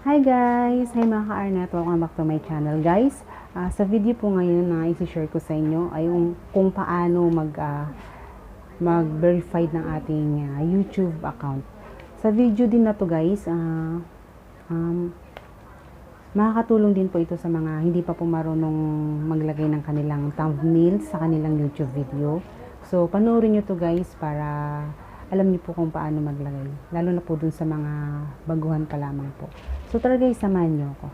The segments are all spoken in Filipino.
Hi guys! Hi mga ka-Arnat! Welcome back to my channel guys. Sa video po ngayon na isi-share ko sa inyo ay kung paano mag-verified ng ating YouTube account. Sa video din na to guys, makakatulong din po ito sa mga hindi pa po marunong maglagay ng kanilang thumbnail sa kanilang YouTube video. So, panoorin nyo to guys para alam niyo po kung paano maglagay. Lalo na po dun sa mga baguhan pa lamang po. So, tara guys, samahan nyo ako.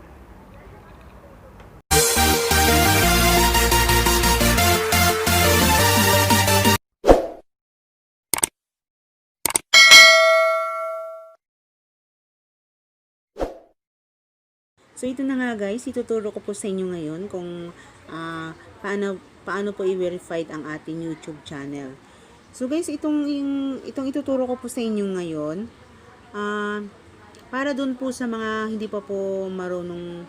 So, ito na nga guys, ituturo ko po sa inyo ngayon kung paano po i-verified ang ating YouTube channel. So guys, itong ituturo ko po sa inyo ngayon, para dun po sa mga hindi pa po marunong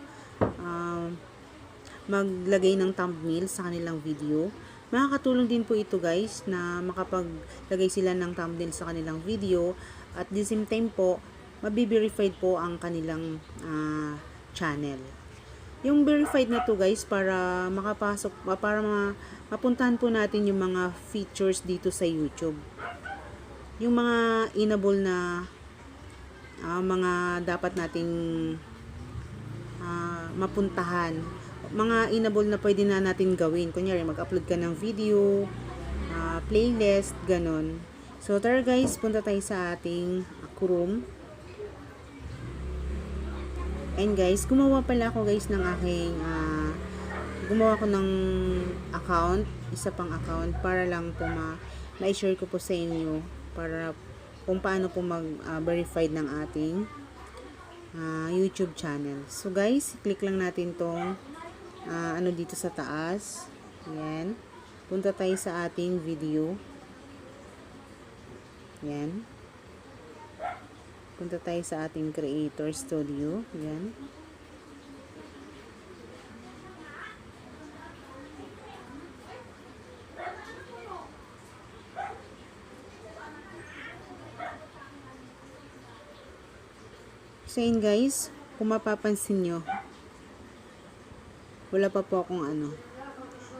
maglagay ng thumbnail sa kanilang video. Makakatulong din po ito guys na makapaglagay sila ng thumbnail sa kanilang video at the same time po, mabi-verified po ang kanilang channel. Yung verified na to guys para makapasok, para mapuntahan po natin yung mga features dito sa YouTube. Yung mga enable na mga dapat nating mapuntahan. Mga enable na pwede na natin gawin. Kunyari mag-upload ka ng video, playlist, ganon. So tara guys, punta tayo sa ating Chrome. And guys, gumawa pala ako guys ng aking gumawa ko ng account, isa pang account para lang po ma-share ko po sa inyo para kung paano po mag-verified ng ating YouTube channel. So guys, click lang natin tong ano dito sa taas. Yan. Punta tayo sa ating video. Yan. Punta tayo sa ating Creator Studio. Yan. So yun guys, kung mapapansin nyo, wala pa po akong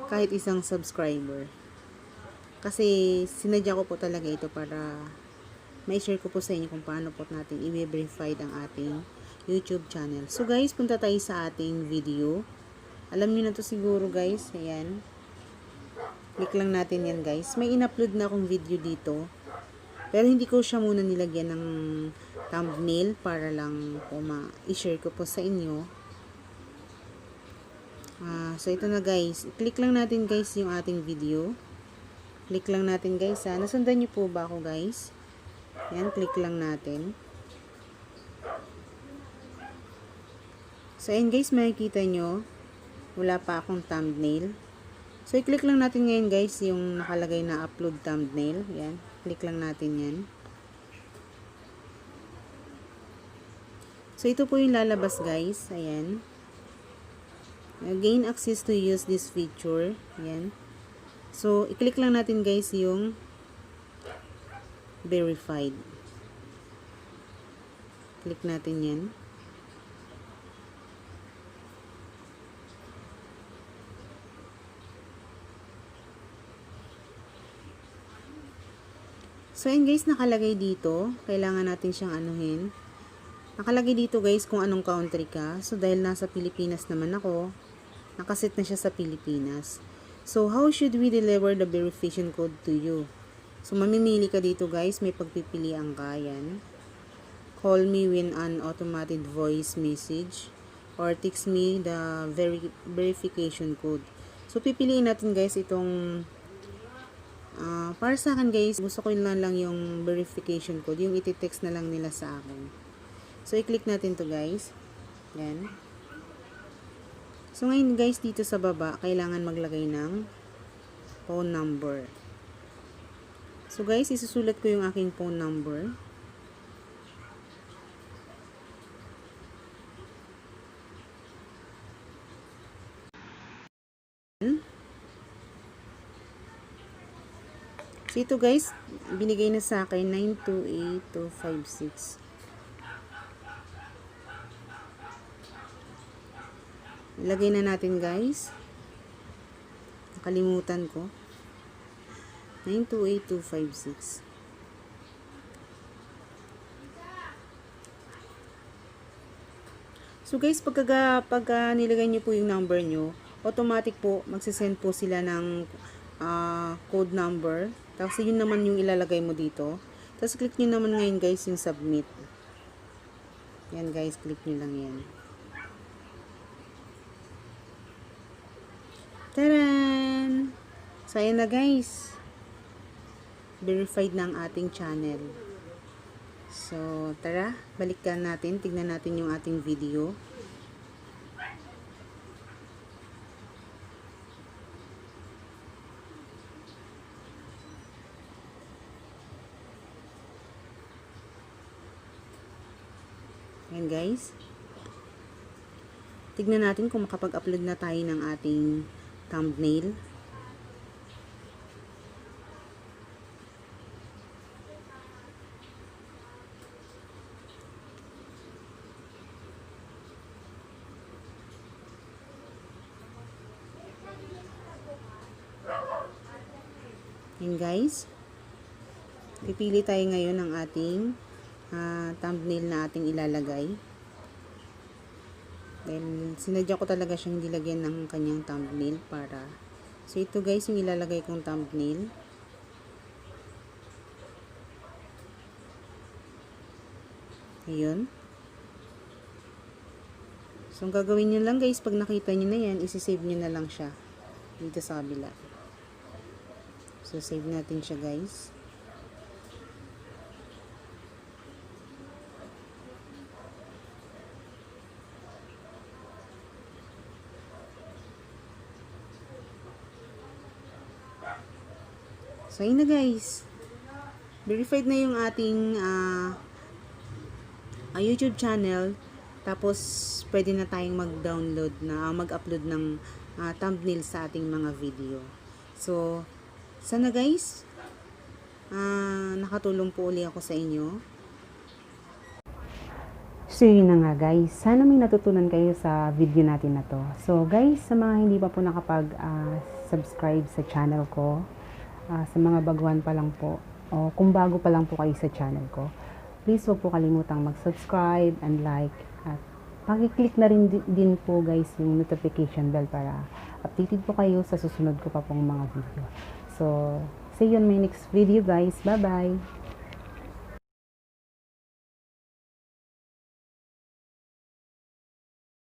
kahit isang subscriber. Kasi sinadya ko po talaga ito para ma-share ko po sa inyo kung paano po natin i-verify ang ating YouTube channel. So guys, punta tayo sa ating video. Alam niyo na to siguro guys. Ayan. Click lang natin yan guys. May in-upload na akong video dito. Pero hindi ko siya muna nilagyan ng thumbnail para lang po ma-share ko po sa inyo. So ito na guys. Click lang natin guys yung ating video. Click lang natin guys ha. Nasundan niyo po ba ako guys? Yan, click lang natin. So, ayan guys, makikita nyo, wala pa akong thumbnail. So, i-click lang natin ngayon guys, yung nakalagay na upload thumbnail. Yan, click lang natin yan. So, ito po yung lalabas guys. Ayan. Gain access to use this feature. Ayan. So, i-click lang natin guys yung verified. Click natin yan. So, yun guys, nakalagay dito. Kailangan natin siyang anuhin. Nakalagay dito guys kung anong country ka. So, dahil nasa Pilipinas naman ako, nakaset na siya sa Pilipinas. So, how should we deliver the verification code to you? So, mamimili ka dito guys. May pagpipilian ka. Yan. Call me when an automated voice message. Or text me the verification code. So, pipiliin natin guys itong para sa akin guys, gusto ko lang yung verification code. Yung iti-text na lang nila sa akin. So, i-click natin to guys. Yan. So, ngayon guys, dito sa baba, kailangan maglagay ng phone number. So guys, isusulat ko yung aking phone number. So ito guys, binigay na sa akin 928256. Ilagay na natin guys. Nakalimutan ko. 928256. So guys, pagka nilagay niyo po yung number nyo, automatic po magsisend po sila ng code number. Tapos yun naman yung ilalagay mo dito. Tapos click nyo naman ngayon guys yung submit. Yan guys, click nyo lang yan. Taran! So ayan na guys. Verified na ang ating channel. So, tara, balikan natin, tignan natin yung ating video. Ayan guys. Tignan natin kung makapag-upload na tayo ng ating thumbnail. Ayan guys, pipili tayo ngayon ng ating thumbnail na ating ilalagay. Dahil sinadya ko talaga siyang dilagyan ng kanyang thumbnail para. So ito guys yung ilalagay kong thumbnail. Ayun. So ang gagawin nyo lang guys, pag nakita nyo na yan, isi-save nyo na lang siya dito sa kabila. So, save natin siya guys. So, ayun na guys. Verified na yung ating YouTube channel. Tapos, pwede na tayong mag-download na, mag-upload ng thumbnail sa ating mga video. So, sana guys, nakatulong po uli ako sa inyo. So yun na nga guys, sana may natutunan kayo sa video natin na to. So guys, sa mga hindi pa po nakapag-subscribe sa channel ko, sa mga baguhan pa lang po, o kung bago pa lang po kayo sa channel ko, please huwag po kalimutang mag-subscribe and like, at paki-click na rin din po guys yung notification bell para updated po kayo sa susunod ko pa pong mga video. So, see you on my next video guys. Bye-bye!